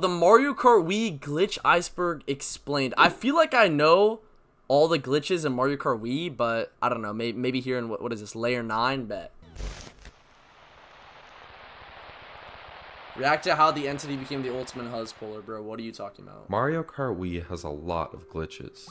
The Mario Kart Wii glitch Iceberg explained. I feel like I know all the glitches in Mario Kart Wii, but I don't know. Maybe here in what is this, layer 9? Bet. React to how the entity became the ultimate huspolar, bro. What are you talking about? Mario Kart Wii has a lot of glitches.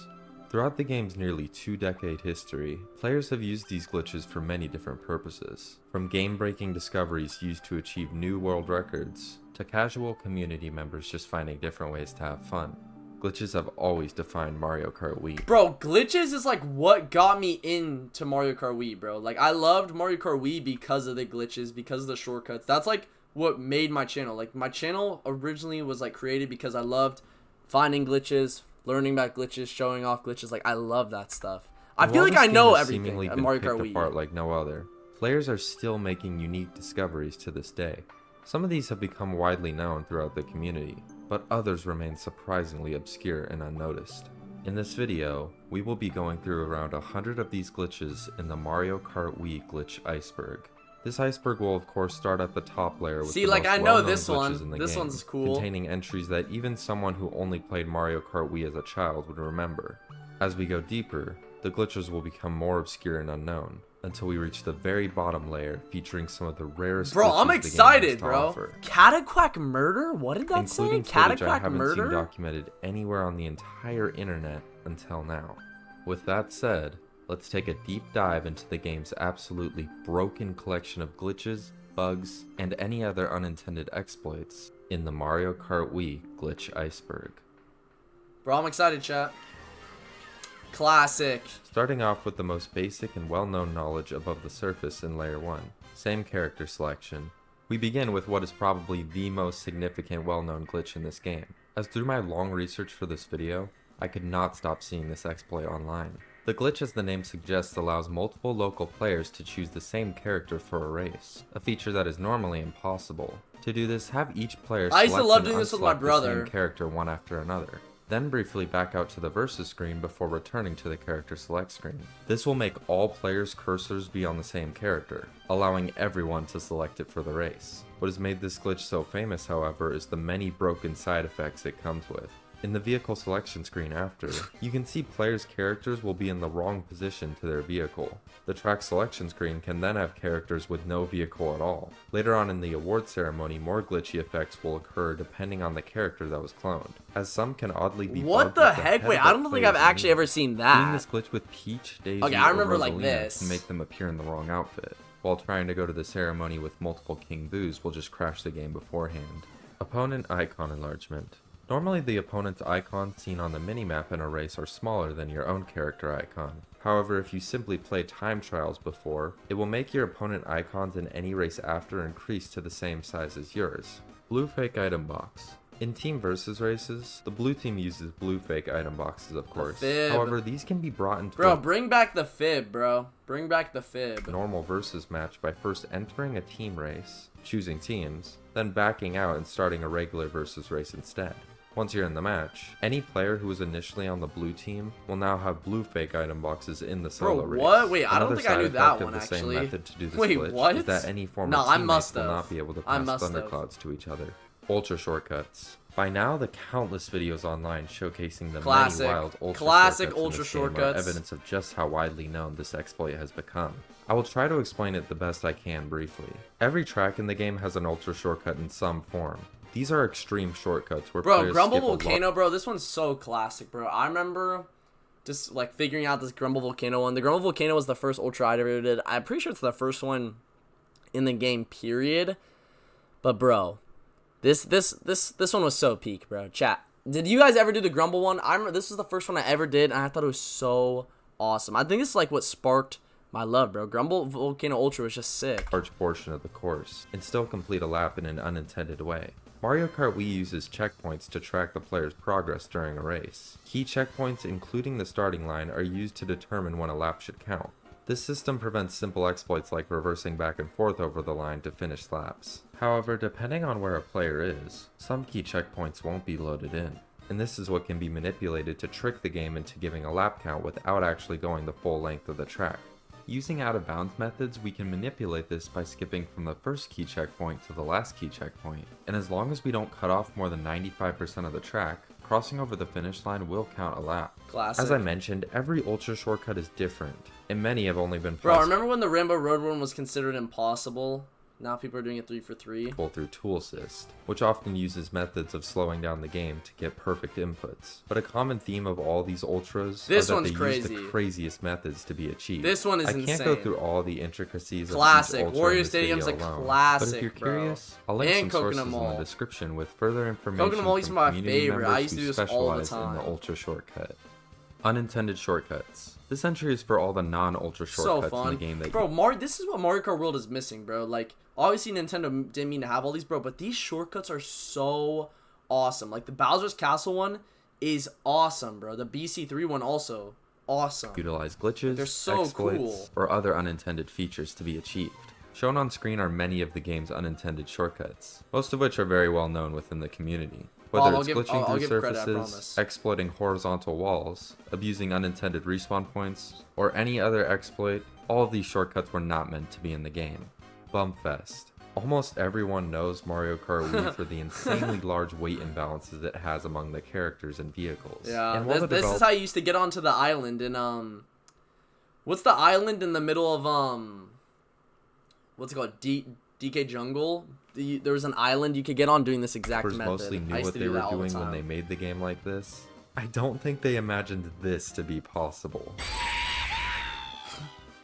Throughout the game's nearly 2-decade history, players have used these glitches for many different purposes. From game-breaking discoveries used to achieve new world records, to casual community members just finding different ways to have fun. Glitches have always defined Mario Kart Wii. Bro, glitches is like what got me into Mario Kart Wii, bro. Like, I loved Mario Kart Wii because of the glitches, because of the shortcuts. That's like what made my channel. Like, my channel originally was like created because I loved finding glitches, learning about glitches, showing off glitches. Like, I love that stuff. I feel like I know everything at Mario Kart Wii. Apart like no other. Players are still making unique discoveries to this day. Some of these have become widely known throughout the community, but others remain surprisingly obscure and unnoticed. In this video, we will be going through around 100 of these glitches in the Mario Kart Wii glitch Iceberg. This iceberg will of course start at the top layer with the most well-known glitches in the game. This one's cool. Containing entries that even someone who only played Mario Kart Wii as a child would remember. As we go deeper, the glitches will become more obscure and unknown, until we reach the very bottom layer featuring some of the rarest Bro, I'm excited, bro. Offer. Cataquack murder? What did that Including say? Cataquack I haven't murder? seen documented anywhere on the entire internet until now. With that said, let's take a deep dive into the game's absolutely broken collection of glitches, bugs, and any other unintended exploits in the Mario Kart Wii glitch Iceberg. Bro, I'm excited, chat. Classic. Starting off with the most basic and well-known knowledge above the surface in Layer 1, same character selection. We begin with what is probably the most significant well-known glitch in this game, as through my long research for this video, I could not stop seeing this exploit online. The glitch, as the name suggests, allows multiple local players to choose the same character for a race, a feature that is normally impossible. To do this, have each player select the same character one after another. Then briefly back out to the versus screen before returning to the character select screen. This will make all players' cursors be on the same character, allowing everyone to select it for the race. What has made this glitch so famous, however, is the many broken side effects it comes with. In the vehicle selection screen after, you can see players' characters will be in the wrong position to their vehicle. The track selection screen can then have characters with no vehicle at all. Later on in the award ceremony, more glitchy effects will occur depending on the character that was cloned, as some can oddly be what the heck? Wait, I don't think I've actually ever seen that. Doing this glitch with Peach, Daisy, okay, I remember or like Rosalina this. can make them appear in the wrong outfit, while trying to go to the ceremony with multiple King Boos will just crash the game beforehand. Opponent icon enlargement. Normally the opponent's icons seen on the minimap in a race are smaller than your own character icon. However, if you simply play time trials before, it will make your opponent icons in any race after increase to the same size as yours. Blue fake item box. In team versus races, the blue team uses blue fake item boxes, of course. However, these can be brought into bring back the fib, bro. Bring back the fib. Normal versus match by first entering a team race, choosing teams, then backing out and starting a regular versus race instead. Once you're in the match, any player who was initially on the blue team will now have blue fake item boxes in the solo race. What? Wait, I don't think I knew that one, actually. Same method to do this Wait, glitch what? Is that any form of teammates will not be able to pass thunderclouds to each other. Ultra shortcuts. By now, the countless videos online showcasing the many wild ultra shortcuts are evidence of just how widely known this exploit has become. I will try to explain it the best I can briefly. Every track in the game has an ultra shortcut in some form. These are extreme shortcuts where players Grumble Volcano, bro, this one's so classic, bro. I remember just like figuring out this Grumble Volcano one. The Grumble Volcano was the first ultra I ever did. I'm pretty sure it's the first one in the game, period. But bro, this one was so peak, bro. Chat, did you guys ever do the Grumble one? I remember this was the first one I ever did, and I thought it was so awesome. I think this is like what sparked my love, bro. Grumble Volcano Ultra was just sick. Large portion of the course, and still complete a lap in an unintended way. Mario Kart Wii uses checkpoints to track the player's progress during a race. Key checkpoints, including the starting line, are used to determine when a lap should count. This system prevents simple exploits like reversing back and forth over the line to finish laps. However, depending on where a player is, some key checkpoints won't be loaded in, and this is what can be manipulated to trick the game into giving a lap count without actually going the full length of the track. Using out-of-bounds methods, we can manipulate this by skipping from the first key checkpoint to the last key checkpoint, and as long as we don't cut off more than 95% of the track, crossing over the finish line will count a lap. Classic. As I mentioned, every ultra shortcut is different, and many have only been Bro, possible remember when the Rainbow Road one was considered impossible? Now people are doing it 3 for 3. through Tool Assist, which often uses methods of slowing down the game to get perfect inputs. But a common theme of all these ultras This are that one's they crazy. use the craziest methods to be achieved. This one is I can't insane. go through all the intricacies Classic. of each ultra Warrior in this Stadium's video a alone. classic, But if you're bro. curious, I'll link And some Coconut sources in Mall. the description with further information Coconut Mall used to from be my community favorite. members I used to who do this all the specialize in the time. ultra shortcut. Unintended shortcuts. This entry is for all the non-ultra So shortcuts fun. in the game that Bro, Mario, this is what Mario Kart World is missing, bro. Like, obviously Nintendo didn't mean to have all these, bro, but these shortcuts are so awesome. Like, the Bowser's Castle one is awesome, bro. The BC3 one also awesome. utilize glitches, They're so exploits, cool. or other unintended features to be achieved. Shown on screen are many of the game's unintended shortcuts, most of which are very well known within the community. Whether I'll it's give- glitching I'll through give credit, I surfaces, promise. exploiting horizontal walls, abusing unintended respawn points, or any other exploit, all of these shortcuts were not meant to be in the game. Bumpfest. Almost everyone knows Mario Kart Wii for the insanely large weight imbalances it has among the characters and vehicles. Yeah, And while this is how you used to get onto the island in, what's the island in the middle of, what's it called? DK Jungle? There was an island you could get on doing this exact developers method. mostly I knew used what to they do were that all the doing when time. they made the game like this. I don't think they imagined this to be possible.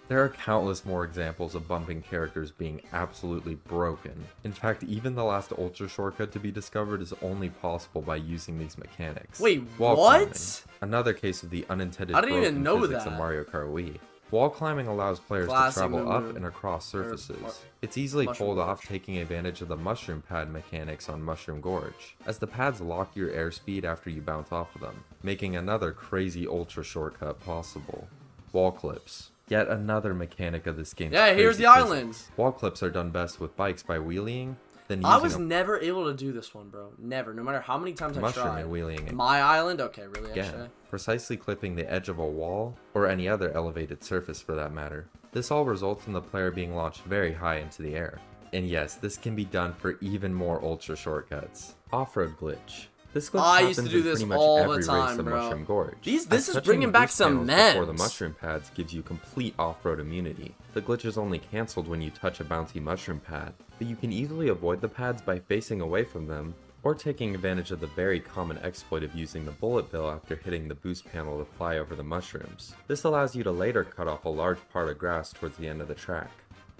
There are countless more examples of bumping characters being absolutely broken. In fact, even the last ultra shortcut to be discovered is only possible by using these mechanics. Wait, Wall what? climbing, another case of the unintended I didn't even broken know physics that. of Mario Kart Wii. Wall climbing allows players Classic to travel up move. and across Or- surfaces. It's easily Mushroom pulled Gorge. off taking advantage of the mushroom pad mechanics on Mushroom Gorge, as the pads lock your airspeed after you bounce off of them, making another crazy ultra shortcut possible. Wall clips. Yet another mechanic of this game. Yeah, here's the island. Wall clips are done best with bikes by wheeling, then I using was a never able to do this one, bro. Never. No matter how many times I mushroom tried. and wheeling it. My island? Okay, really, Again, actually. precisely clipping the edge of a wall, or any other elevated surface for that matter. This all results in the player being launched very high into the air. And yes, this can be done for even more ultra shortcuts. Off-road glitch. This glitch I happens used to do in this pretty much all the every time, race of bro. Mushroom Gorge. This As is touching bringing the back boost some panels before the memes. mushroom pads gives you complete off-road immunity. The glitch is only cancelled when you touch a bouncy mushroom pad, but you can easily avoid the pads by facing away from them, or taking advantage of the very common exploit of using the bullet bill after hitting the boost panel to fly over the mushrooms. This allows you to later cut off a large part of grass towards the end of the track.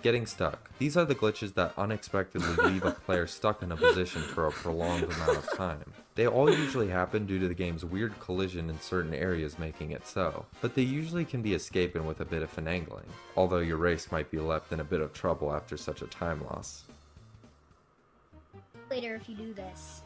Getting stuck. These are the glitches that unexpectedly leave a player stuck in a position for a prolonged amount of time. They all usually happen due to the game's weird collision in certain areas making it so, but they usually can be escaped with a bit of finagling, although your race might be left in a bit of trouble after such a time loss. Later if you do this.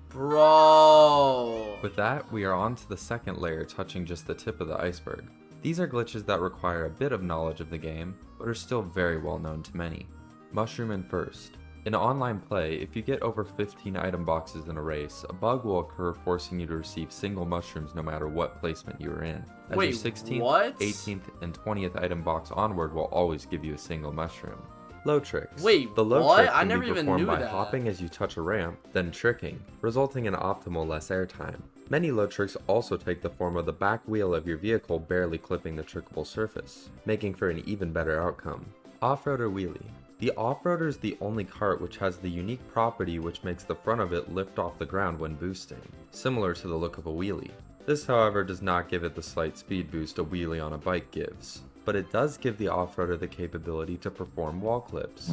Bro. With that, we are on to the second layer touching just the tip of the iceberg. These are glitches that require a bit of knowledge of the game, but are still very well known to many. Mushroom and First. In online play, if you get over 15 item boxes in a race, a bug will occur forcing you to receive single mushrooms no matter what placement you are in. As Wait, your 16th, what? 18th, and 20th item box onward will always give you a single mushroom. Low tricks. Wait, the low what? trick I can never be even performed knew by that. hopping as you touch a ramp, then tricking, resulting in optimal less airtime. Many low tricks also take the form of the back wheel of your vehicle barely clipping the trickable surface, making for an even better outcome. Off-roader wheelie. The off-roader is the only kart which has the unique property which makes the front of it lift off the ground when boosting, similar to the look of a wheelie. This, however, does not give it the slight speed boost a wheelie on a bike gives, but it does give the off-roader the capability to perform wall clips.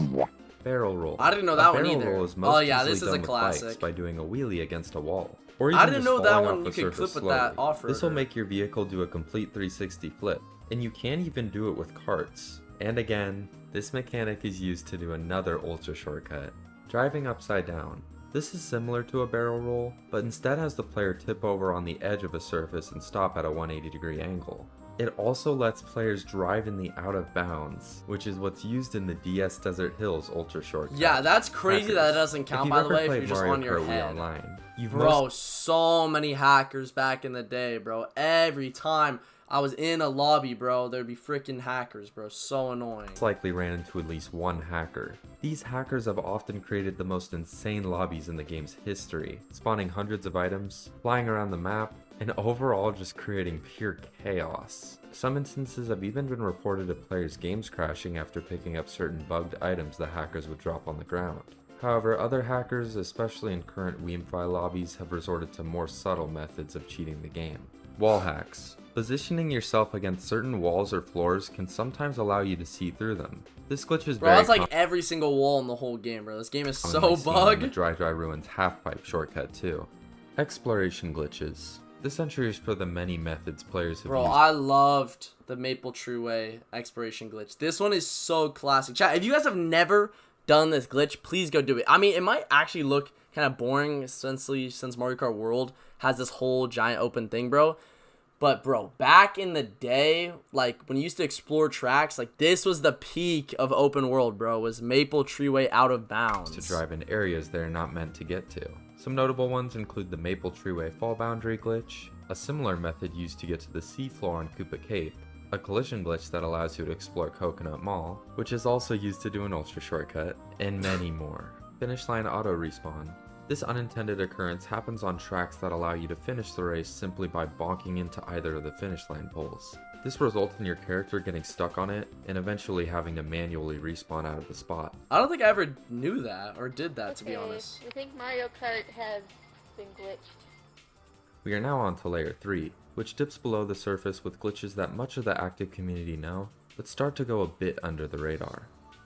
Barrel roll. I didn't know that A one barrel either. roll is most Oh, yeah, easily this is done a with bikes classic. by doing a wheelie against a wall. Or even I didn't just know that falling one off you the could surface clip with that slowly. off-roader. This will make your vehicle do a complete 360 flip, and you can even do it with carts. And again, this mechanic is used to do another ultra shortcut, driving upside down. This is similar to a barrel roll, but instead has the player tip over on the edge of a surface and stop at a 180-degree angle. It also lets players drive in the out of bounds, which is what's used in the DS Desert Hills ultra shortcut. Yeah, that's crazy that it doesn't count, by the way, if you're just on your Kart Wii head. Online, you've Bro, so many hackers back in the day, bro. Every time I was in a lobby, bro. There'd be freaking hackers, bro. So annoying. Likely ran into at least one hacker. These hackers have often created the most insane lobbies in the game's history, spawning hundreds of items, flying around the map, and overall just creating pure chaos. Some instances have even been reported of players' games crashing after picking up certain bugged items the hackers would drop on the ground. However, other hackers, especially in current WeMFi lobbies, have resorted to more subtle methods of cheating the game. Wall hacks. Positioning yourself against certain walls or floors can sometimes allow you to see through them. This glitch is Bro, that's like every single wall in the whole game, bro. This game is so bugged. The Dry Ruins half-pipe shortcut too. Exploration glitches. This entry is for the many methods players have used. Bro, I loved the Maple Treeway exploration glitch. This one is so classic. Chat, if you guys have never done this glitch, please go do it. I mean, it might actually look kind of boring, essentially, since Mario Kart World has this whole giant open thing, bro. But, bro, back in the day, like, when you used to explore tracks, like, this was the peak of open world, bro, was Maple Treeway Out of Bounds. To drive in areas they're not meant to get to. Some notable ones include the Maple Treeway Fall Boundary glitch, a similar method used to get to the seafloor on Koopa Cape, a collision glitch that allows you to explore Coconut Mall, which is also used to do an ultra shortcut, and many more. Finish line auto respawn. This unintended occurrence happens on tracks that allow you to finish the race simply by bonking into either of the finish line poles. This results in your character getting stuck on it and eventually having to manually respawn out of the spot. I don't think I ever knew that or did that, to be honest. I think Mario Kart has been glitched. We are now on to Layer 3, which dips below the surface with glitches that much of the active community know, but start to go a bit under the radar.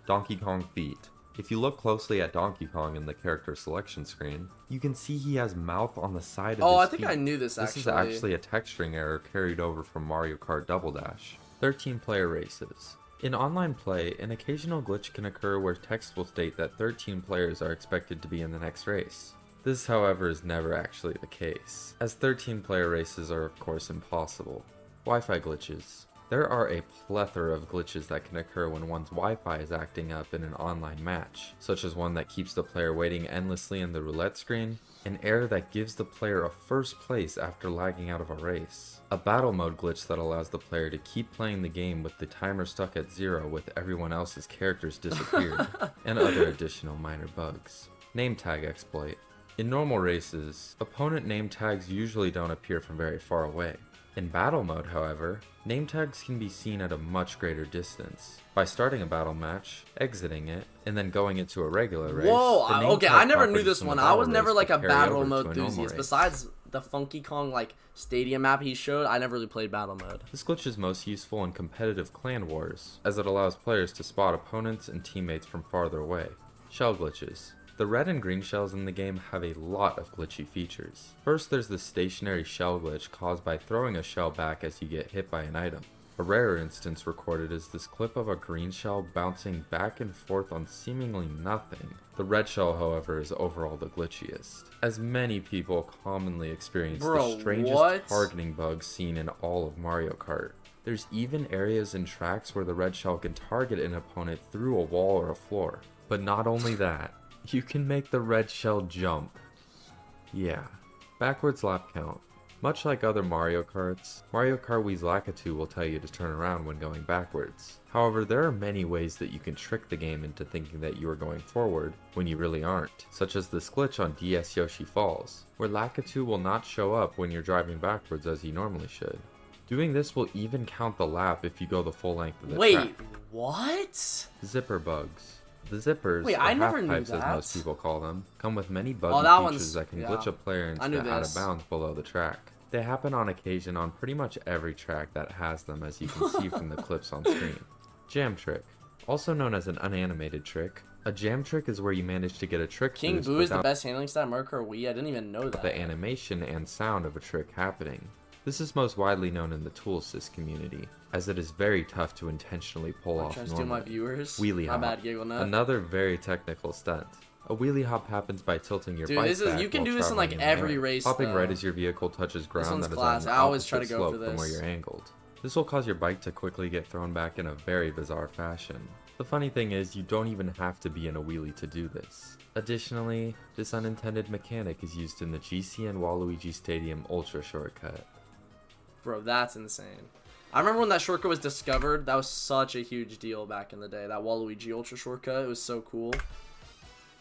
Donkey Kong Feet. If you look closely at Donkey Kong in the character selection screen, you can see he has mouth on the side of his feet. Oh, I think I knew this actually. This is actually a texturing error carried over from Mario Kart Double Dash. 13-player races. In online play, an occasional glitch can occur where text will state that 13 players are expected to be in the next race. This, however, is never actually the case, as 13-player races are of course impossible. Wi-Fi glitches. There are a plethora of glitches that can occur when one's Wi-Fi is acting up in an online match, such as one that keeps the player waiting endlessly in the roulette screen, an error that gives the player a first place after lagging out of a race, a battle mode glitch that allows the player to keep playing the game with the timer stuck at 0 with everyone else's characters disappeared, and other additional minor bugs. Name tag exploit. In normal races, opponent name tags usually don't appear from very far away. In battle mode, however, name tags can be seen at a much greater distance. By starting a battle match, exiting it, and then going into a regular race. Whoa, okay, I never knew this one. I was never like a battle mode enthusiast. Besides the Funky Kong like stadium map he showed, I never really played battle mode. This glitch is most useful in competitive clan wars, as it allows players to spot opponents and teammates from farther away. Shell glitches. The red and green shells in the game have a lot of glitchy features. First, there's the stationary shell glitch caused by throwing a shell back as you get hit by an item. A rarer instance recorded is this clip of a green shell bouncing back and forth on seemingly nothing. The red shell, however, is overall the glitchiest, as many people commonly experience the strangest targeting bugs seen in all of Mario Kart. There's even areas in tracks where the red shell can target an opponent through a wall or a floor. But not only that, you can make the red shell jump. Yeah. Backwards lap count. Much like other Mario Karts, Mario Kart Wii's Lakitu will tell you to turn around when going backwards. However, there are many ways that you can trick the game into thinking that you are going forward when you really aren't, such as this glitch on DS Yoshi Falls, where Lakitu will not show up when you're driving backwards as you normally should. Doing this will even count the lap if you go the full length of the track. Wait, what? Zipper bugs. The zippers, or half-pipes as most people call them, come with many buggy features that can glitch a player into out of bounds below the track. They happen on occasion on pretty much every track that has them, as you can see from the clips on screen. Jam trick. Also known as an unanimated trick, a jam trick is where you manage to get a trick King Boo is the best handling stat in Mario Kart Wii? I didn't even know that. The animation and sound of a trick happening. This is most widely known in the toolsys community, as it is very tough to intentionally pull off normally. My viewers. Wheelie hop. My bad, Giggle Nut. Another very technical stunt. A wheelie hop happens by tilting your bike back you can while do this in like every race. Hopping right as your vehicle touches ground that is on the I always try to opposite go slope for this. from where you're angled. This will cause your bike to quickly get thrown back in a very bizarre fashion. The funny thing is, you don't even have to be in a wheelie to do this. Additionally, this unintended mechanic is used in the GCN Waluigi Stadium Ultra Shortcut. Bro, that's insane. I remember when that shortcut was discovered. That was such a huge deal back in the day. That Waluigi Ultra shortcut. It was so cool.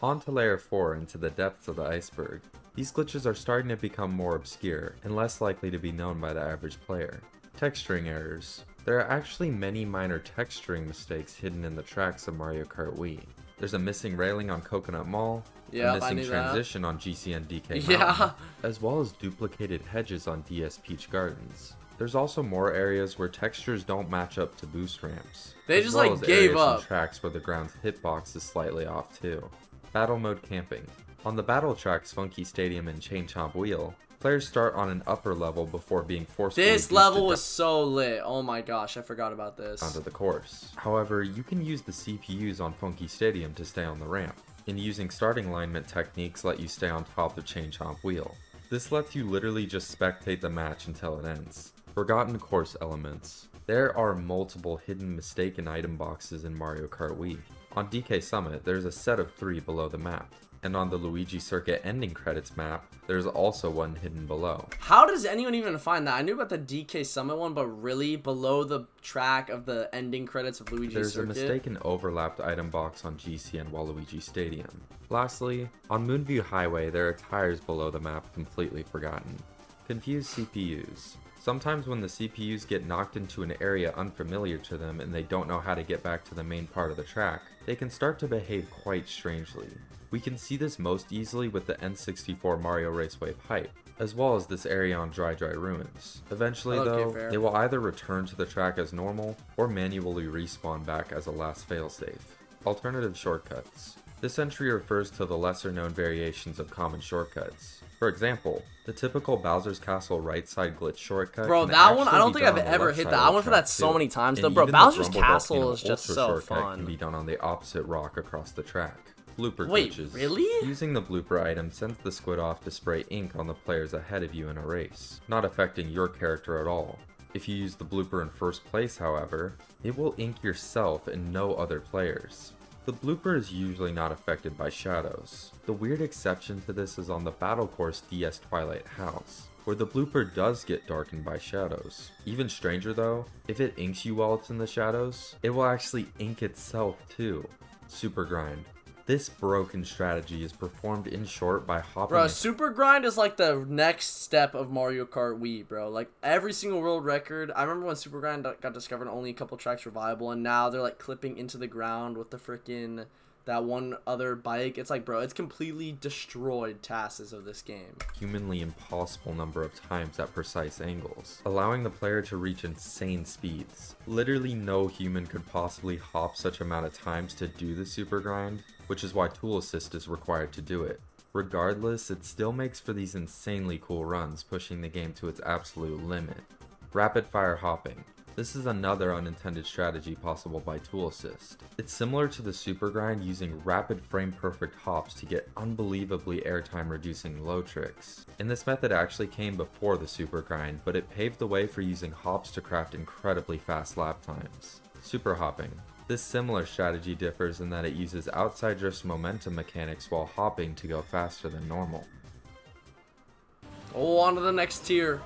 On to layer 4 into the depths of the iceberg. These glitches are starting to become more obscure and less likely to be known by the average player. Texturing errors. There are actually many minor texturing mistakes hidden in the tracks of Mario Kart Wii. There's a missing railing on Coconut Mall, a missing transition on GCN DK Mountain, as well as duplicated hedges on DS Peach Gardens. There's also more areas where textures don't match up to boost ramps. They just like gave up. And tracks where the ground's hitbox is slightly off too. Battle mode camping. On the battle tracks Funky Stadium and Chain Chomp Wheel, players start on an upper level before being forced to This level was so lit. Oh my gosh, I forgot about this. Onto the course. However, you can use the CPUs on Funky Stadium to stay on the ramp, and using starting alignment techniques let you stay on top of Chain Chomp Wheel. This lets you literally just spectate the match until it ends. Forgotten course elements. There are multiple hidden mistaken item boxes in Mario Kart Wii. On DK Summit, there's a set of 3 below the map. And on the Luigi Circuit ending credits map, there's also one hidden below. How does anyone even find that? I knew about the DK Summit one, but really below the track of the ending credits of Luigi Circuit? There's a mistaken overlapped item box on GC and Waluigi Stadium. Lastly, on Moonview Highway, there are tires below the map completely forgotten. Confused CPUs. Sometimes when the CPUs get knocked into an area unfamiliar to them and they don't know how to get back to the main part of the track, they can start to behave quite strangely. We can see this most easily with the N64 Mario Raceway pipe, as well as this area on Dry Ruins. Eventually though, they will either return to the track as normal, or manually respawn back as a last failsafe. Alternative shortcuts. This entry refers to the lesser known variations of common shortcuts. For example, the typical Bowser's Castle right side glitch shortcut. Bro, that one, I don't think I've ever hit that. I went for that so many times though. Bro, Bowser's Castle is just so fun. Can be done on the opposite rock across the track. Blooper Wait, glitches. Really? Using the blooper item sends the squid off to spray ink on the players ahead of you in a race, not affecting your character at all. If you use the blooper in first place, however, it will ink yourself and no other players. The blooper is usually not affected by shadows. The weird exception to this is on the Battle Course DS Twilight House, where the blooper does get darkened by shadows. Even stranger though, if it inks you while it's in the shadows, it will actually ink itself too. Super Grind. This broken strategy is performed in short by hopping. Bro, Super Grind is like the next step of Mario Kart Wii, bro. Like every single world record. I remember when Super Grind got discovered, only a couple tracks were viable, and now they're like clipping into the ground with the freaking that one other bike. It's like, bro, it's completely destroyed tasks of this game. Humanly impossible number of times at precise angles, allowing the player to reach insane speeds. Literally no human could possibly hop such amount of times to do the Super Grind, which is why tool assist is required to do it. Regardless, it still makes for these insanely cool runs, pushing the game to its absolute limit. Rapid fire hopping. This is another unintended strategy possible by tool assist. It's similar to the Super Grind using rapid frame perfect hops to get unbelievably airtime reducing low tricks. And this method actually came before the Super Grind, but it paved the way for using hops to craft incredibly fast lap times. Super hopping. This similar strategy differs in that it uses outside drift's momentum mechanics while hopping to go faster than normal. Oh, on to the next tier.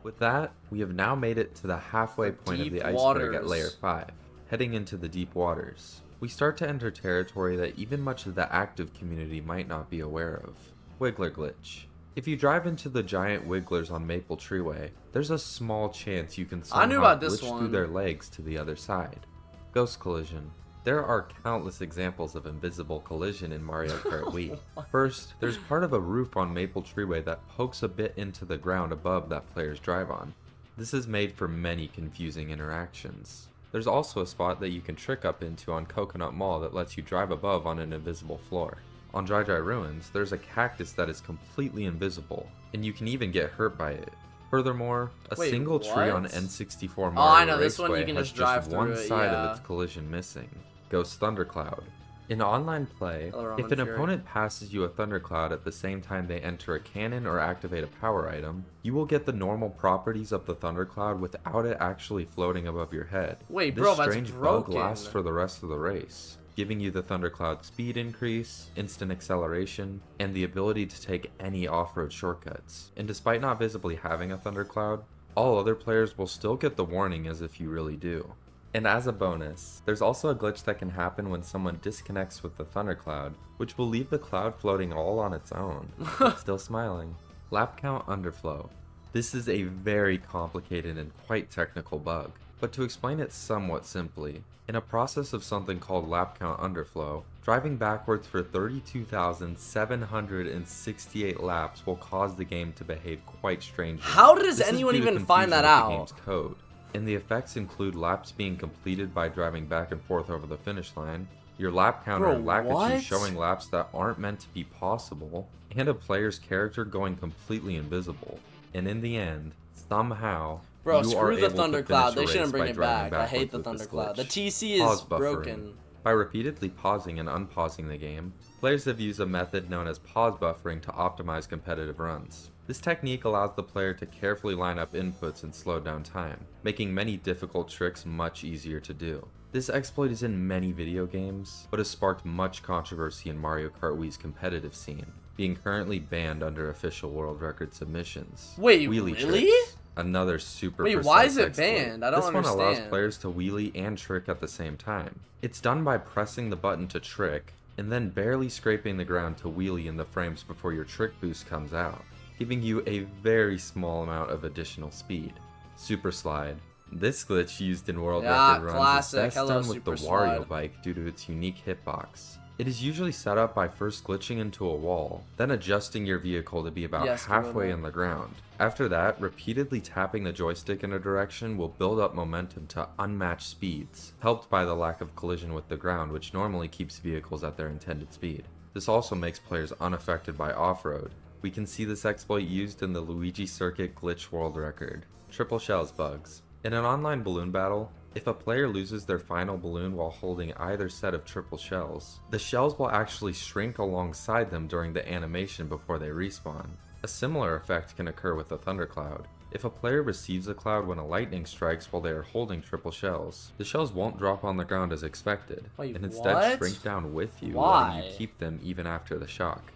With that, we have now made it to the halfway point of the iceberg at layer 5, heading into the deep waters. We start to enter territory that even much of the active community might not be aware of. Wiggler glitch. If you drive into the giant wigglers on Maple Treeway, there's a small chance you can somehow glitch through their legs to the other side. Ghost collision. There are countless examples of invisible collision in Mario Kart Wii. First, there's part of a roof on Maple Treeway that pokes a bit into the ground above that players drive on. This is made for many confusing interactions. There's also a spot that you can trick up into on Coconut Mall that lets you drive above on an invisible floor. On Dry Ruins, there's a cactus that is completely invisible, and you can even get hurt by it. Furthermore, a single tree on N64 Mario Raceway has just one side of its collision missing. Ghost Thundercloud. In online play, if an opponent passes you a Thundercloud at the same time they enter a cannon or activate a power item, you will get the normal properties of the Thundercloud without it actually floating above your head. Wait, bro, this strange bug lasts for the rest of the race, giving you the Thundercloud speed increase, instant acceleration, and the ability to take any off-road shortcuts. And despite not visibly having a Thundercloud, All other players will still get the warning as if you really do. And as a bonus, there's also a glitch that can happen when someone disconnects with the thundercloud, which will leave the cloud floating all on its own, but still smiling. Lap count underflow. This is a very complicated and quite technical bug, but to explain it somewhat simply, in a process of something called lap count underflow, driving backwards for 32,768 laps will cause the game to behave quite strangely. How does This is anyone due to even find confusion that with the out? game's code. And the effects include laps being completed by driving back and forth over the finish line, your lap counter Bro, and Lakitu what? showing laps that aren't meant to be possible, and a player's character going completely invisible. And in the end, somehow, Bro, you are screw the able to thundercloud. finish a They shouldn't race bring by it driving back. I hate the backwards with this thundercloud. The glitch. TC is Pause buffering. broken. By repeatedly pausing and unpausing the game, players have used a method known as pause buffering to optimize competitive runs. This technique allows the player to carefully line up inputs and slow down time, making many difficult tricks much easier to do. This exploit is in many video games, but has sparked much controversy in Mario Kart Wii's competitive scene, being currently banned under official world record submissions. Wait, Wheelie really? tricks, another super Wait, precise why is it exploit. banned? I don't This one allows understand. players to wheelie and trick at the same time. It's done by pressing the button to trick, and then barely scraping the ground to wheelie in the frames before your trick boost comes out, giving you a very small amount of additional speed. Super Slide. This glitch used in world record runs classic. is best Hello, done with the Super Wario Slide. bike due to its unique hitbox. It is usually set up by first glitching into a wall, then adjusting your vehicle to be about Yes, halfway Gorilla. in the ground. After that, repeatedly tapping the joystick in a direction will build up momentum to unmatched speeds, helped by the lack of collision with the ground, which normally keeps vehicles at their intended speed. This also makes players unaffected by off-road. We can see this exploit used in the Luigi Circuit glitch world record. Triple shells bugs. In an online balloon battle, if a player loses their final balloon while holding either set of triple shells, the shells will actually shrink alongside them during the animation before they respawn. A similar effect can occur with the thundercloud. If a player receives a cloud when a lightning strikes while they are holding triple shells, the shells won't drop on the ground as expected, Wait, and instead what? shrink down with you, Why? letting you keep them even after the shock.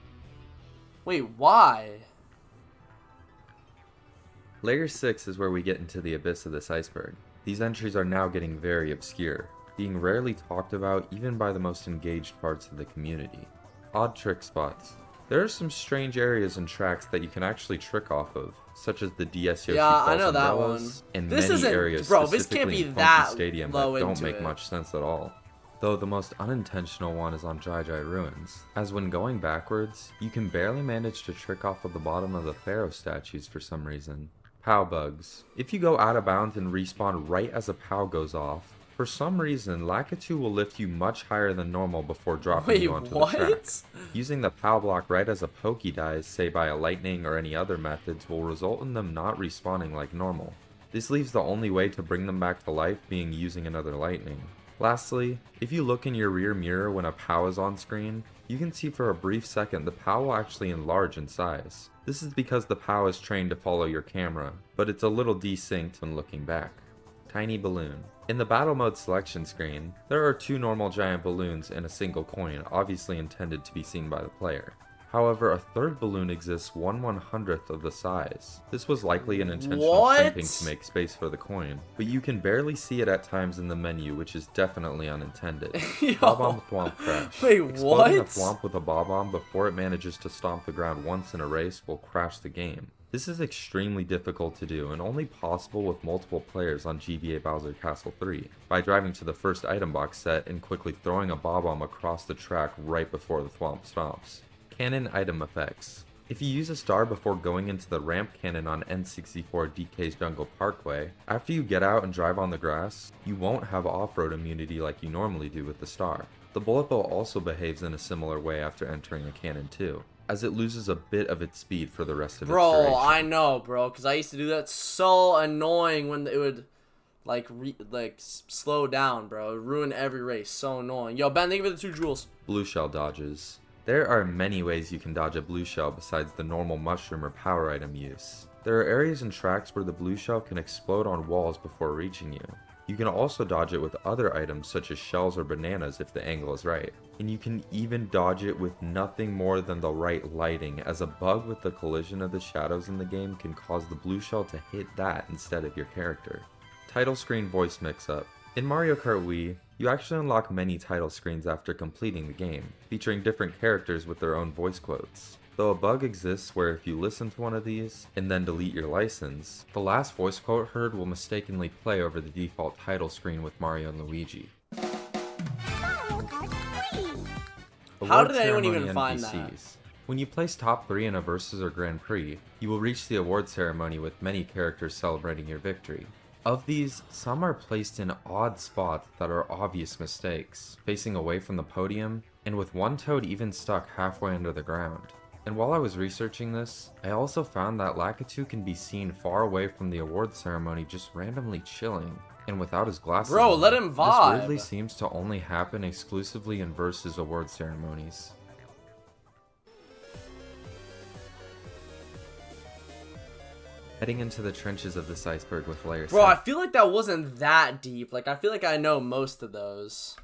Wait, why? Layer 6 is where we get into the abyss of this iceberg. These entries are now getting very obscure, being rarely talked about even by the most engaged parts of the community. Odd trick spots. There are some strange areas and tracks that you can actually trick off of, such as the DS Yoshi Yeah, I Falls know that Umbrellas, one. and This many isn't- areas bro, this can't specifically be in that Funky Stadium low that don't into make it. much sense at all. Though the most unintentional one is on Dry Dry Ruins, as when going backwards, you can barely manage to trick off of the bottom of the Pharaoh statues for some reason. POW bugs. If you go out of bounds and respawn right as a POW goes off, for some reason Lakitu will lift you much higher than normal before dropping Wait, you onto the track. what? Using the POW block right as a pokey dies, say by a lightning or any other methods, will result in them not respawning like normal. This leaves the only way to bring them back to life being using another lightning. Lastly, if you look in your rear mirror when a POW is on screen, you can see for a brief second the POW will actually enlarge in size. This is because the POW is trained to follow your camera, but it's a little desynced when looking back. Tiny balloon. In the battle mode selection screen, there are two normal giant balloons and a single coin, obviously intended to be seen by the player. However, a third balloon exists 1/100th of the size. This was likely an intentional What? crimping to make space for the coin, but you can barely see it at times in the menu, which is definitely unintended. Yo. Bob-omb thwomp crash. Wait, Exploding a what? thwomp with a bob-omb before it manages to stomp the ground once in a race will crash the game. This is extremely difficult to do and only possible with multiple players on GBA Bowser Castle 3, by driving to the first item box set and quickly throwing a bob-omb across the track right before the thwomp stomps. Cannon item effects. If you use a star before going into the ramp cannon on N64 DK's Jungle Parkway, after you get out and drive on the grass, you won't have off-road immunity like you normally do with the star. The bullet bow also behaves in a similar way after entering a cannon too, as it loses a bit of its speed for the rest of its Bro, duration. I know, bro, because I used to do that. So annoying when it would, slow down, bro. It would ruin every race. So annoying. Yo, Ben, thank you for the 2 jewels. Blue shell dodges. There are many ways you can dodge a blue shell besides the normal mushroom or power item use. There are areas and tracks where the blue shell can explode on walls before reaching you. You can also dodge it with other items such as shells or bananas if the angle is right. And you can even dodge it with nothing more than the right lighting, as a bug with the collision of the shadows in the game can cause the blue shell to hit that instead of your character. Title screen voice mix-up. In Mario Kart Wii, you actually unlock many title screens after completing the game, featuring different characters with their own voice quotes. Though a bug exists where if you listen to one of these, and then delete your license, the last voice quote heard will mistakenly play over the default title screen with Mario and Luigi. How did anyone even find that? When you place top 3 in a Versus or Grand Prix, you will reach the award ceremony with many characters celebrating your victory. Of these, some are placed in odd spots that are obvious mistakes, facing away from the podium, and with one toad even stuck halfway under the ground. And while I was researching this, I also found that Lakitu can be seen far away from the award ceremony just randomly chilling, and without his glasses Bro, on. let him vibe. This weirdly seems to only happen exclusively in Versus award ceremonies. Heading into the trenches of this iceberg with layer 7. Bro, I feel like that wasn't that deep. Like, I feel like I know most of those.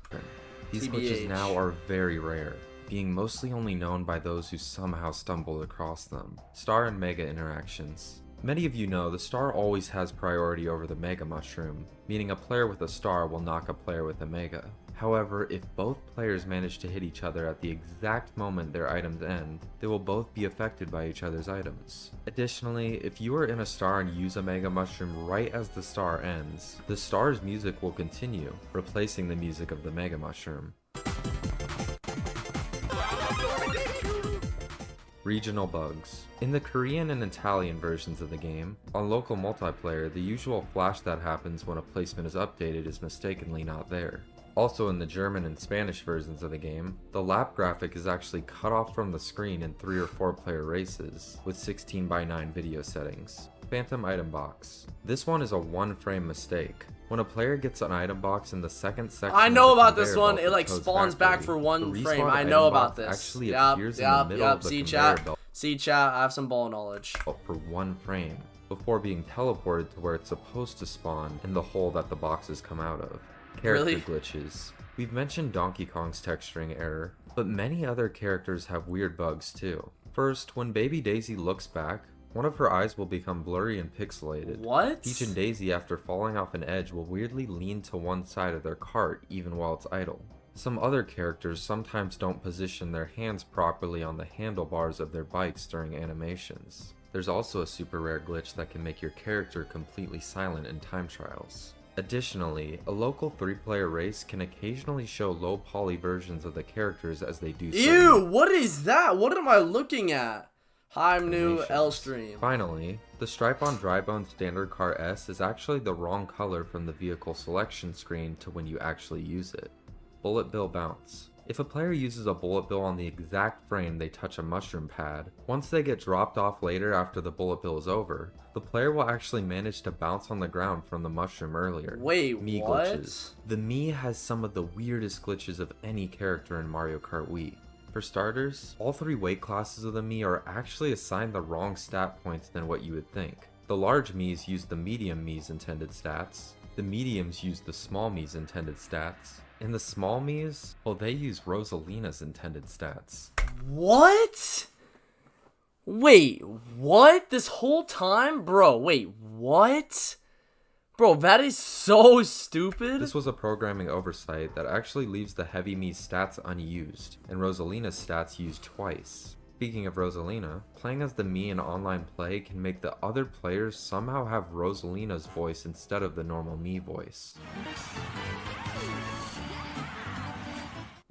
These glitches now are very rare, being mostly only known by those who somehow stumbled across them. Star and Mega interactions. Many of you know the star always has priority over the Mega Mushroom, meaning a player with a star will knock a player with a Mega. However, if both players manage to hit each other at the exact moment their items end, they will both be affected by each other's items. Additionally, if you are in a star and use a Mega Mushroom right as the star ends, the star's music will continue, replacing the music of the Mega Mushroom. Regional bugs. In the Korean and Italian versions of the game, on local multiplayer, the usual flash that happens when a placement is updated is mistakenly not there. Also in the German and Spanish versions of the game, the lap graphic is actually cut off from the screen in 3 or 4 player races, with 16:9 video settings. Phantom item box. This one is a 1-frame mistake. When a player gets an item box in the second section, I know about this one. It like spawns back for 1 frame. I know about this. Actually appears in the middle of the conveyor belt. See chat, I have some ball knowledge. For 1 frame, before being teleported to where it's supposed to spawn in the hole that the boxes come out of. Character glitches. We've mentioned Donkey Kong's texturing error, but many other characters have weird bugs too. First, when Baby Daisy looks back, one of her eyes will become blurry and pixelated. What? Peach and Daisy, after falling off an edge, will weirdly lean to one side of their cart even while it's idle. Some other characters sometimes don't position their hands properly on the handlebars of their bikes during animations. There's also a super rare glitch that can make your character completely silent in time trials. Additionally, a local 3-player race can occasionally show low poly versions of the characters as they do so. Ew, what is that? What am I looking at? Hi, I'm new L stream. Finally, the stripe on Drybone Standard Car S is actually the wrong color from the vehicle selection screen to when you actually use it. Bullet Bill Bounce. If a player uses a bullet bill on the exact frame they touch a mushroom pad, once they get dropped off later after the bullet bill is over, the player will actually manage to bounce on the ground from the mushroom earlier. Wait, Mii what? Glitches. The Mii has some of the weirdest glitches of any character in Mario Kart Wii. For starters, all 3 weight classes of the Mii are actually assigned the wrong stat points than what you would think. The large Miis use the medium Mii's intended stats, the mediums use the small Mii's intended stats, and the small Mii's, well, they use Rosalina's intended stats. What? Wait, what? This whole time? Bro, wait, what? Bro, that is so stupid. This was a programming oversight that actually leaves the heavy Mii's stats unused, and Rosalina's stats used twice. Speaking of Rosalina, playing as the Mii in online play can make the other players somehow have Rosalina's voice instead of the normal Mii voice.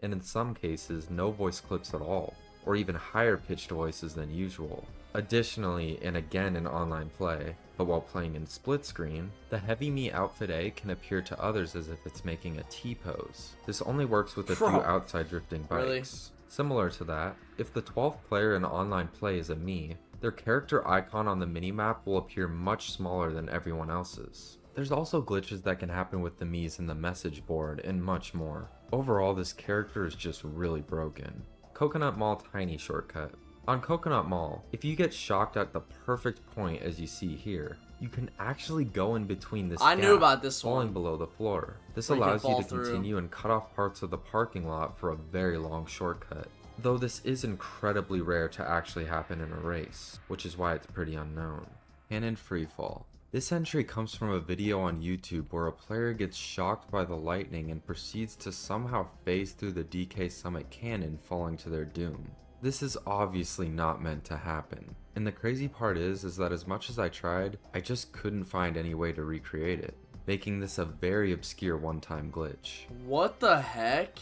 And in some cases, no voice clips at all, or even higher pitched voices than usual. Additionally, and again in online play, but while playing in split screen, the heavy Mii outfit A can appear to others as if it's making a T-pose. This only works with a few outside drifting bikes. Really? Similar to that, if the 12th player in online play is a Mii, their character icon on the minimap will appear much smaller than everyone else's. There's also glitches that can happen with the Mii's in the message board, and much more. Overall, this character is just really broken. Coconut Mall Tiny Shortcut. On Coconut Mall, if you get shocked at the perfect point as you see here, you can actually go in between this I gap, knew about this falling one. below the floor. This Where you can allows you fall to through. continue and cut off parts of the parking lot for a very long shortcut. Though this is incredibly rare to actually happen in a race, which is why it's pretty unknown. And in Freefall. This entry comes from a video on YouTube where a player gets shocked by the lightning and proceeds to somehow phase through the DK Summit cannon, falling to their doom. This is obviously not meant to happen. And the crazy part is that as much as I tried, I just couldn't find any way to recreate it, making this a very obscure one-time glitch. What the heck?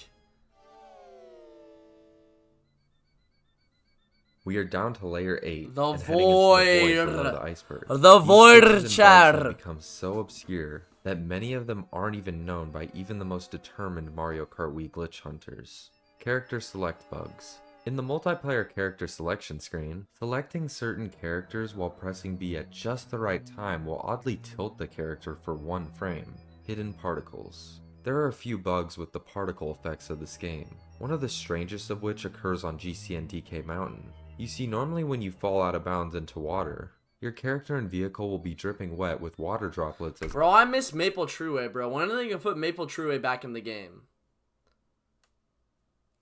We are down to layer 8 The and heading into the void below void. the iceberg. The These glitches and bugs have void become so obscure that many of them aren't even known by even the most determined Mario Kart Wii glitch hunters. Character select bugs. In the multiplayer character selection screen, selecting certain characters while pressing B at just the right time will oddly tilt the character for 1 frame. Hidden particles. There are a few bugs with the particle effects of this game, one of the strangest of which occurs on GCN Mountain. You see, normally when you fall out of bounds into water, your character and vehicle will be dripping wet with water droplets as— Bro, I miss Maple Trueway, bro. When are they gonna put Maple Trueway back in the game?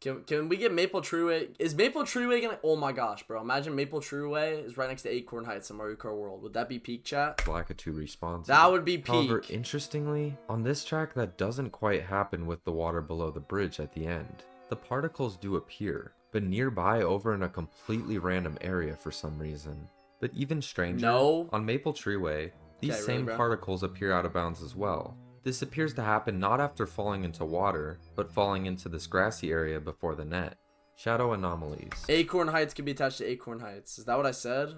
Can we get Maple Trueway? Is Maple Trueway gonna— oh my gosh, bro. Imagine Maple Trueway is right next to Acorn Heights in Mario Kart World. Would that be peak, chat? Lakitu respawns. That would be peak. However, interestingly, on this track that doesn't quite happen with the water below the bridge at the end. The particles do appear, but nearby over in a completely random area for some reason. But even stranger, on Maple Treeway, these same particles appear out of bounds as well. This appears to happen not after falling into water, but falling into this grassy area before the net. Shadow anomalies. Acorn Heights can be attached to Acorn Heights. Is that what I said?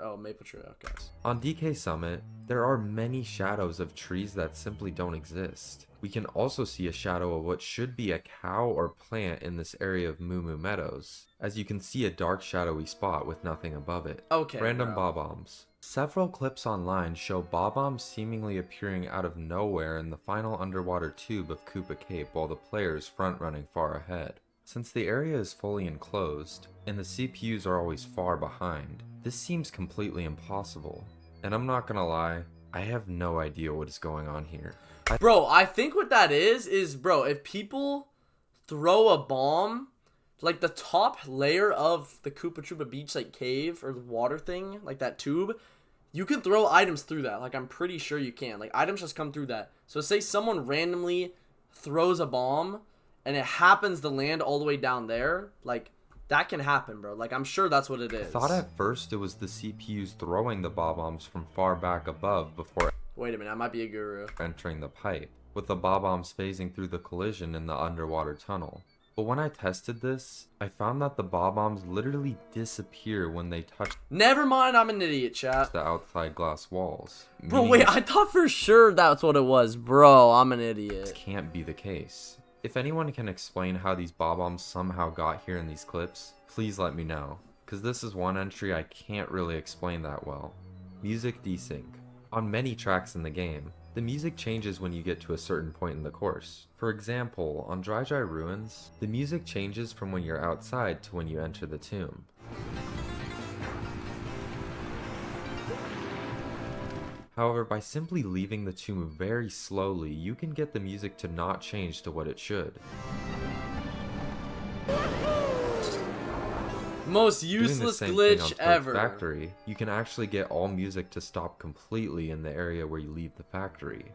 Oh, Maple Tree. Okay. On DK Summit, there are many shadows of trees that simply don't exist. We can also see a shadow of what should be a cow or plant in this area of Moo Moo Meadows, as you can see a dark shadowy spot with nothing above it. Okay. Random bob-ombs. Several clips online show bob-ombs seemingly appearing out of nowhere in the final underwater tube of Koopa Cape while the player is front-running far ahead. Since the area is fully enclosed, and the CPUs are always far behind, this seems completely impossible. And I'm not gonna lie, I have no idea what is going on here. Bro, I think what that is, bro, if people throw a bomb, like the top layer of the Koopa Troopa Beach, like cave or the water thing, like that tube, you can throw items through that. Like, I'm pretty sure you can. Like, items just come through that. So say someone randomly throws a bomb and it happens to land all the way down there, like, that can happen, bro. Like, I'm sure that's what it is. I thought at first it was the CPUs throwing the bob-ombs from far back above before— wait a minute, I might be a guru. —entering the pipe, with the bob-ombs phasing through the collision in the underwater tunnel. But when I tested this, I found that the bob-ombs literally disappear when they touch— never mind, I'm an idiot, chat. —the outside glass walls. Bro, wait, I thought for sure that's what it was. Bro, I'm an idiot. This can't be the case. If anyone can explain how these bob-ombs somehow got here in these clips, please let me know, because this is one entry I can't really explain that well. Music desync. On many tracks in the game, the music changes when you get to a certain point in the course. For example, on Dry Dry Ruins, the music changes from when you're outside to when you enter the tomb. However, by simply leaving the tomb very slowly, you can get the music to not change to what it should. Most useless glitch ever. Factory, you can actually get all music to stop completely in the area where you leave the factory.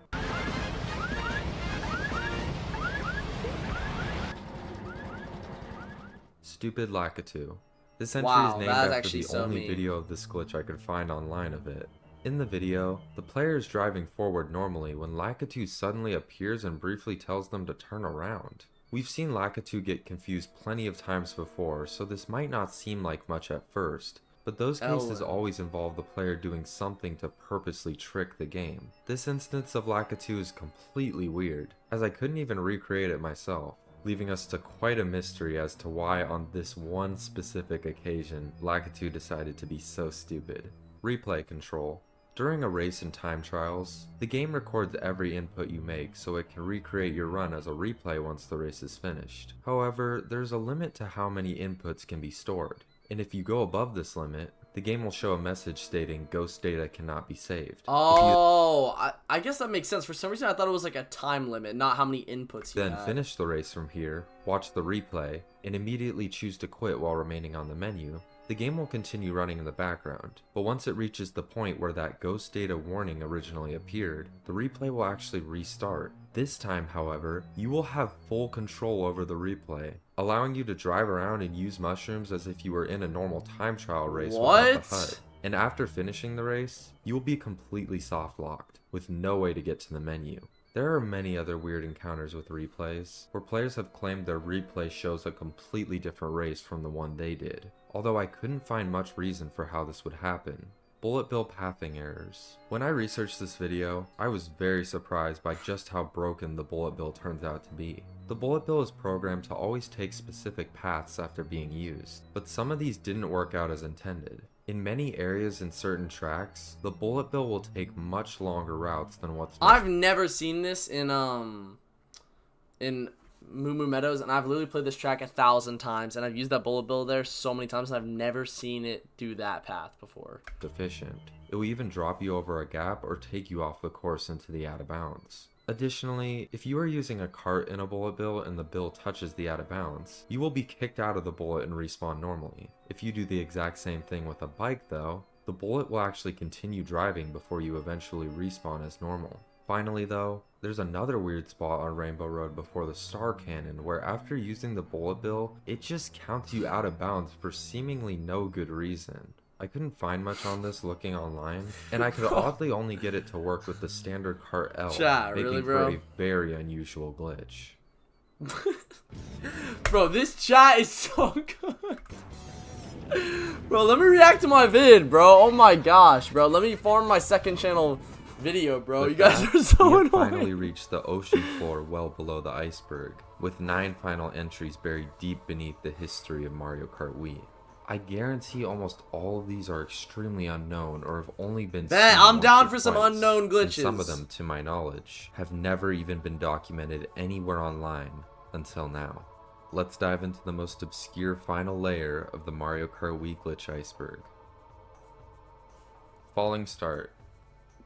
Stupid Lakitu. This entry is named after the only video of this glitch I could find online of it. In the video, the player is driving forward normally when Lakitu suddenly appears and briefly tells them to turn around. We've seen Lakitu get confused plenty of times before, so this might not seem like much at first, but those cases always involve the player doing something to purposely trick the game. This instance of Lakitu is completely weird, as I couldn't even recreate it myself, leaving us to quite a mystery as to why on this one specific occasion, Lakitu decided to be so stupid. Replay control. During a race and time trials, the game records every input you make so it can recreate your run as a replay once the race is finished. However, there's a limit to how many inputs can be stored. And if you go above this limit, the game will show a message stating ghost data cannot be saved. Oh, I guess that makes sense. For some reason, I thought it was like a time limit, not how many inputs you Then had. finish the race from here, watch the replay, and immediately choose to quit while remaining on the menu, the game will continue running in the background. But once it reaches the point where that ghost data warning originally appeared, the replay will actually restart. This time, however, you will have full control over the replay, allowing you to drive around and use mushrooms as if you were in a normal time trial race without the HUD. And after finishing the race, you will be completely soft locked, with no way to get to the menu. There are many other weird encounters with replays, where players have claimed their replay shows a completely different race from the one they did, although I couldn't find much reason for how this would happen. Bullet bill pathing errors. When I researched this video, I was very surprised by just how broken the bullet bill turns out to be. The bullet bill is programmed to always take specific paths after being used, but some of these didn't work out as intended. In many areas in certain tracks, the bullet bill will take much longer routes than what's I've never seen this in Moo Moo Meadows, and I've literally played this track 1,000 times, and I've used that bullet bill there so many times, and I've never seen it do that path before. Deficient. It will even drop you over a gap or take you off the course into the out of bounds. Additionally, if you are using a cart in a bullet bill and the bill touches the out of bounds, you will be kicked out of the bullet and respawn normally. If you do the exact same thing with a bike though, the bullet will actually continue driving before you eventually respawn as normal. Finally though, there's another weird spot on Rainbow Road before the Star Cannon where after using the bullet bill, it just counts you out of bounds for seemingly no good reason. I couldn't find much on this looking online, and I could oddly only get it to work with the standard Kart L, making for a very unusual glitch. Bro, this chat is so good. Bro, let me react to my vid, bro. Oh my gosh, bro. Let me form my second channel video, bro. You guys are so annoying. We have finally reached the ocean floor well below the iceberg, with 9 final entries buried deep beneath the history of Mario Kart Wii. I guarantee almost all of these are extremely unknown or have only been seen I'm down for once some or twice, unknown glitches. and some of them, to my knowledge, have never even been documented anywhere online until now. Let's dive into the most obscure final layer of the Mario Kart Wii glitch iceberg. Falling start.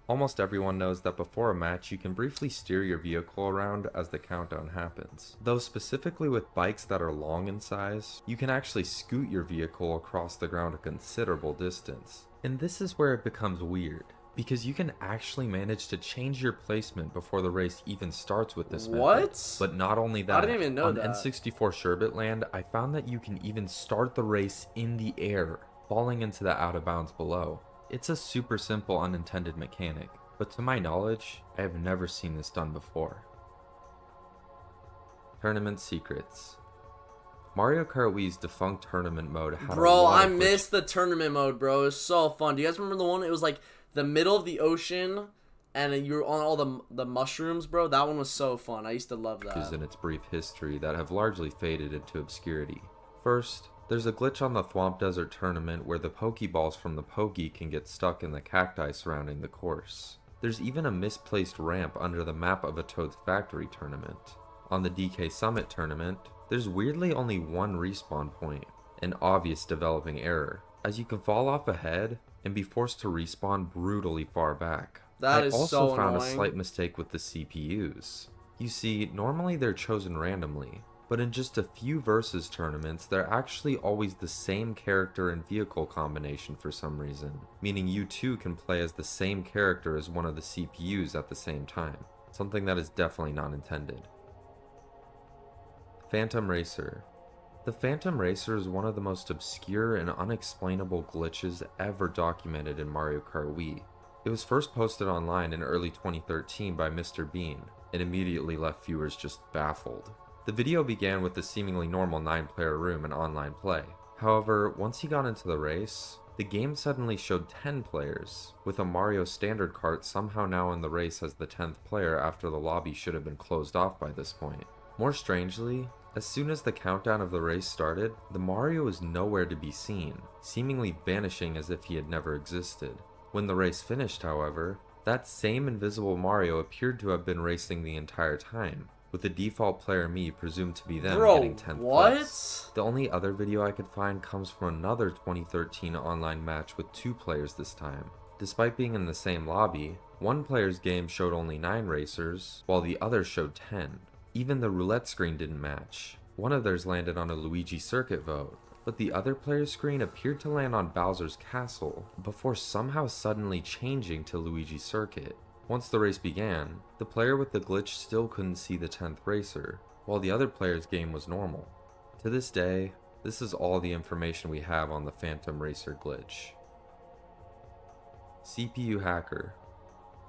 Almost everyone knows that before a match you can briefly steer your vehicle around as the countdown happens. Though specifically with bikes that are long in size, you can actually scoot your vehicle across the ground a considerable distance. And this is where it becomes weird, because you can actually manage to change your placement before the race even starts with this method. But not only that, I didn't even know on that. N64 Sherbet Land, I found that you can even start the race in the air, falling into the out of bounds below. It's a super simple unintended mechanic, but to my knowledge, I have never seen this done before. Tournament secrets. Mario Kart Wii's defunct tournament mode had I missed the tournament mode, bro. It was so fun. Do you guys remember the one? It was like the middle of the ocean, and you were on all the mushrooms, bro. That one was so fun. I used to love that. In its brief history that have largely faded into obscurity. First, there's a glitch on the Thwomp Desert tournament where the Pokeballs from the Pokey can get stuck in the cacti surrounding the course. There's even a misplaced ramp under the map of a Toad's Factory tournament. On the DK Summit tournament, there's weirdly only one respawn point, an obvious developing error, as you can fall off ahead and be forced to respawn brutally far back. That is so annoying. I also found a slight mistake with the CPUs. You see, normally they're chosen randomly, but in just a few versus tournaments, they're actually always the same character and vehicle combination for some reason, meaning you too can play as the same character as one of the CPUs at the same time, something that is definitely not intended. Phantom Racer. The Phantom Racer is one of the most obscure and unexplainable glitches ever documented in Mario Kart Wii. It was first posted online in early 2013 by Mr. Bean, and immediately left viewers just baffled. The video began with a seemingly normal 9-player room and online play. However, once he got into the race, the game suddenly showed 10 players, with a Mario standard cart somehow now in the race as the 10th player after the lobby should have been closed off by this point. More strangely, as soon as the countdown of the race started, the Mario was nowhere to be seen, seemingly vanishing as if he had never existed. When the race finished, however, that same invisible Mario appeared to have been racing the entire time, with the default player me presumed to be them Bro, getting 10th what? place. The only other video I could find comes from another 2013 online match with 2 players this time. Despite being in the same lobby, one player's game showed only 9 racers, while the other showed 10. Even the roulette screen didn't match. One of theirs landed on a Luigi Circuit vote, but the other player's screen appeared to land on Bowser's Castle, before somehow suddenly changing to Luigi Circuit. Once the race began, the player with the glitch still couldn't see the 10th racer, while the other player's game was normal. To this day, this is all the information we have on the Phantom Racer glitch. CPU hacker.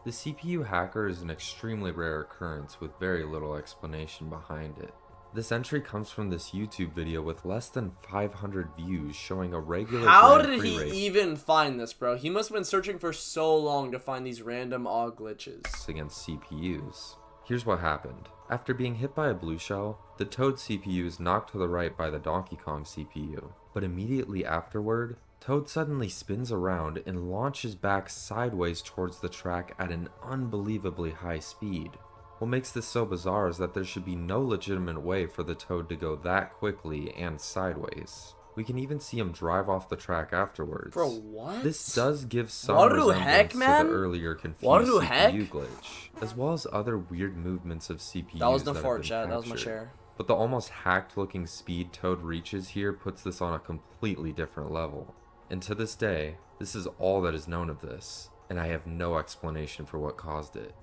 The CPU hacker is an extremely rare occurrence with very little explanation behind it. This entry comes from this YouTube video with less than 500 views showing a regular How Grand did Prix he race even find this, bro? He must have been searching for so long to find these random odd glitches. against CPUs. Here's what happened. After being hit by a blue shell, the Toad CPU is knocked to the right by the Donkey Kong CPU, but immediately afterward, Toad suddenly spins around and launches back sideways towards the track at an unbelievably high speed. What makes this so bizarre is that there should be no legitimate way for the Toad to go that quickly and sideways. We can even see him drive off the track afterwards. Bro, what? This does give some What the resemblance heck, to man? the earlier confused What the CPU heck? glitch, as well as other weird movements of CPUs That was the have fart been chat. That was my captured. chair. But the almost hacked looking speed Toad reaches here puts this on a completely different level. And to this day, this is all that is known of this, and I have no explanation for what caused it.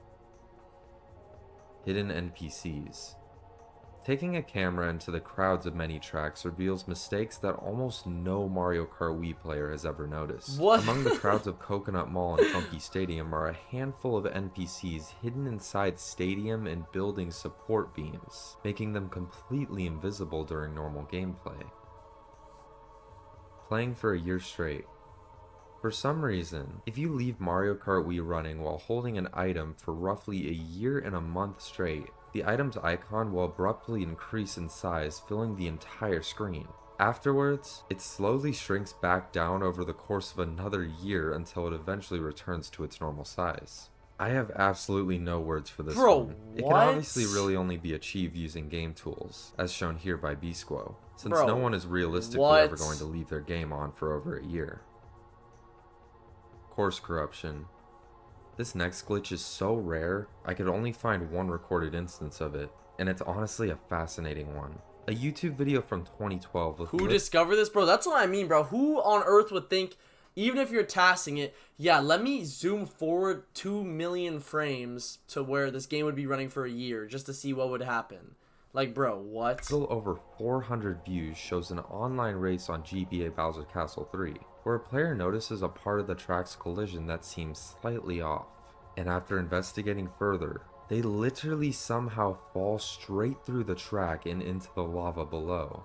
Hidden NPCs. Taking a camera into the crowds of many tracks reveals mistakes that almost no Mario Kart Wii player has ever noticed. What? Among the crowds of Coconut Mall and Funky Stadium are a handful of NPCs hidden inside stadium and building support beams, making them completely invisible during normal gameplay. Playing for a year straight. For some reason, if you leave Mario Kart Wii running while holding an item for roughly a year and a month straight, the item's icon will abruptly increase in size, filling the entire screen. Afterwards, it slowly shrinks back down over the course of another year until it eventually returns to its normal size. I have absolutely no words for this Bro, one. It can what? obviously really only be achieved using game tools, as shown here by Bisquo, since Bro, no one is realistically what? ever going to leave their game on for over a year. Course corruption. This next glitch is so rare, I could only find one recorded instance of it, and it's honestly a fascinating one. A YouTube video from 2012 with Who discovered this, bro? That's what I mean, bro. Who on earth would think, even if you're tasking it, yeah, let me zoom forward 2 million frames to where this game would be running for a year just to see what would happen. Like, bro, what? still over 400 views shows an online race on GBA Bowser Castle 3, where a player notices a part of the track's collision that seems slightly off. And after investigating further, they literally somehow fall straight through the track and into the lava below.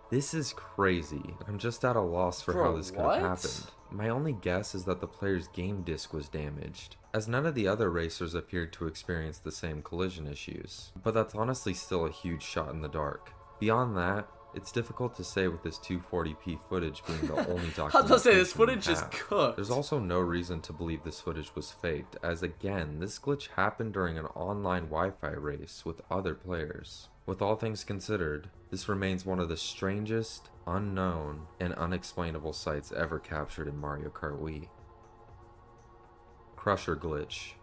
This is crazy, and I'm just at a loss for Bro, how this could what? have happened. My only guess is that the player's game disc was damaged, as none of the other racers appeared to experience the same collision issues. But that's honestly still a huge shot in the dark. Beyond that, it's difficult to say with this 240p footage being the only documentation I was gonna say, this we footage is have. cooked. There's also no reason to believe this footage was faked, as again, this glitch happened during an online Wi-Fi race with other players. With all things considered, this remains one of the strangest, unknown, and unexplainable sights ever captured in Mario Kart Wii. Crusher glitch.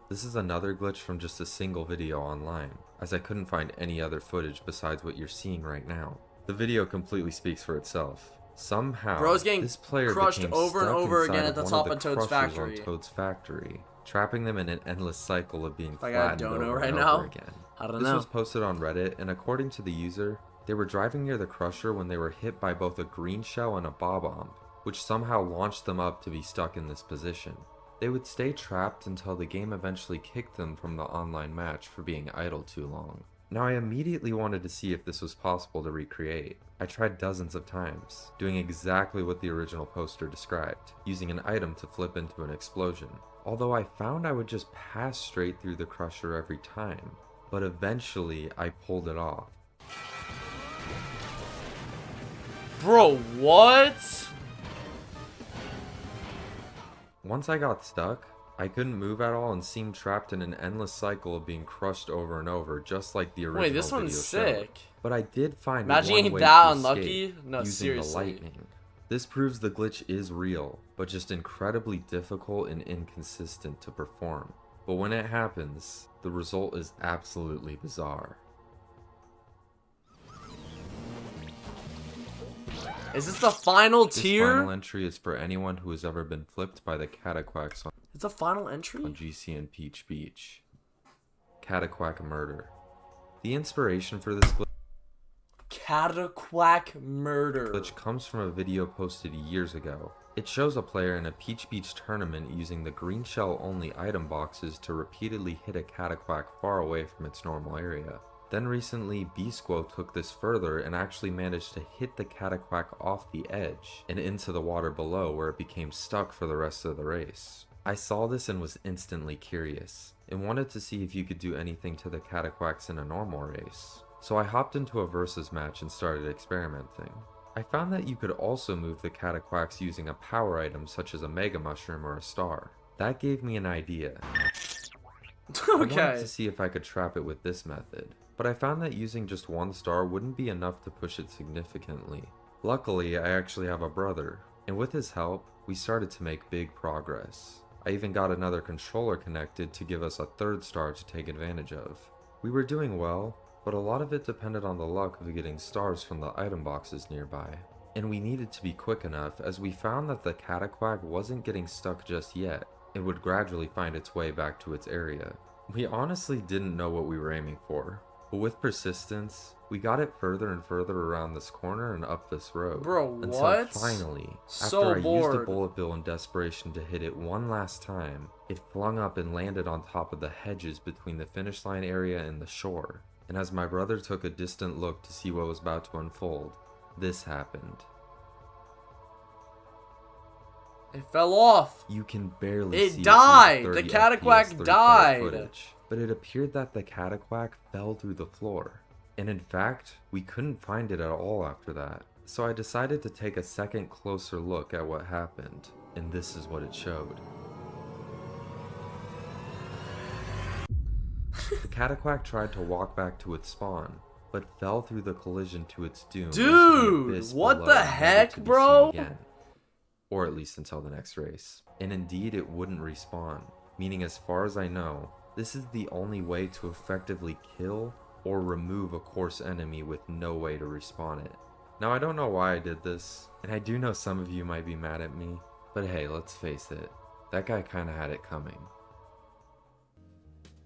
This is another glitch from just a single video online, as I couldn't find any other footage besides what you're seeing right now. The video completely speaks for itself. Somehow, Bro's getting this player crushed became over and stuck over inside again of at the one top of of the Toad's crushers factory. on Toad's factory, trapping them in an endless cycle of being Like, I flattened don't know over right and now. over again. I don't This know. was posted on Reddit, and according to the user, they were driving near the crusher when they were hit by both a green shell and a bob-omb, which somehow launched them up to be stuck in this position. They would stay trapped until the game eventually kicked them from the online match for being idle too long. Now I immediately wanted to see if this was possible to recreate. I tried dozens of times, doing exactly what the original poster described, using an item to flip into an explosion. Although I found I would just pass straight through the crusher every time, but eventually I pulled it off. Bro, what? Once I got stuck, I couldn't move at all and seemed trapped in an endless cycle of being crushed over and over, just like the original Wait, this one's video showed. sick. But I did find Imagine one you way ain't that to unlucky. escape No, using seriously. the lightning. This proves the glitch is real, but just incredibly difficult and inconsistent to perform. But when it happens, the result is absolutely bizarre. Is this the final This tier? final entry is for anyone who has ever been flipped by the Cataquacks It's a final entry? on GC and Peach Beach. Cataquack murder. The inspiration for this Cataquack murder. glitch comes from a video posted years ago. It shows a player in a Peach Beach tournament using the green shell only item boxes to repeatedly hit a Cataquack far away from its normal area. Then recently, Bisquo took this further and actually managed to hit the Cataquack off the edge and into the water below, where it became stuck for the rest of the race. I saw this and was instantly curious, and wanted to see if you could do anything to the Cataquacks in a normal race. So I hopped into a versus match and started experimenting. I found that you could also move the Cataquacks using a power item such as a Mega Mushroom or a star. That gave me an idea. I wanted Okay. to see if I could trap it with this method, but I found that using just one star wouldn't be enough to push it significantly. Luckily, I actually have a brother, and with his help, we started to make big progress. I even got another controller connected to give us a third star to take advantage of. We were doing well, but a lot of it depended on the luck of getting stars from the item boxes nearby. And we needed to be quick enough, as we found that the Cataquack wasn't getting stuck just yet. It would gradually find its way back to its area. We honestly didn't know what we were aiming for, but with persistence, we got it further and further around this corner and up this road. Bro, until what? finally, So after I used a bored. bullet bill in desperation to hit it one last time, it flung up and landed on top of the hedges between the finish line area and the shore. And as my brother took a distant look to see what was about to unfold, this happened. It fell off. You can barely It see died! it through The 30 Cataquack FPS 30 died! footage, but it appeared that the Cataquack fell through the floor. And in fact, we couldn't find it at all after that. So I decided to take a second closer look at what happened, and this is what it showed. The Cataquack tried to walk back to its spawn, but fell through the collision to its doom. into the Dude, abyss what below the and never heck, to be bro? seen again. Or at least until the next race. And indeed, it wouldn't respawn, meaning as far as I know, this is the only way to effectively kill or remove a course enemy with no way to respawn it. Now, I don't know why I did this, and I do know some of you might be mad at me, but hey, let's face it, that guy kinda had it coming.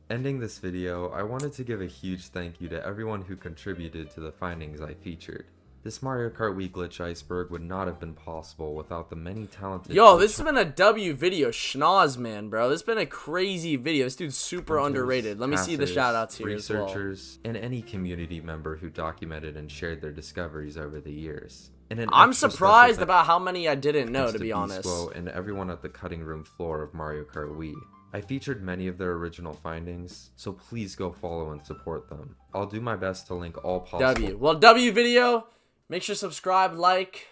Ending this video, I wanted to give a huge thank you to everyone who contributed to the findings I featured. This Mario Kart Wii glitch Iceberg would not have been possible without the many talented... Yo, this has been a W video. Schnoz, man, bro. This has been a crazy video. This dude's super hunters, underrated. Let me see the hackers, shout-outs here as well. researchers, and any community member who documented and shared their discoveries over the years. And an I'm extra surprised special about how many I didn't know, thanks to be honest. Bisquo and everyone at the cutting room floor of Mario Kart Wii. I featured many of their original findings, so please go follow and support them. I'll do my best to link all possible... W. Well, W video. Make sure to subscribe, like,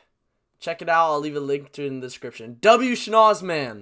check it out. I'll leave a link to it in the description. W Schnoz, man.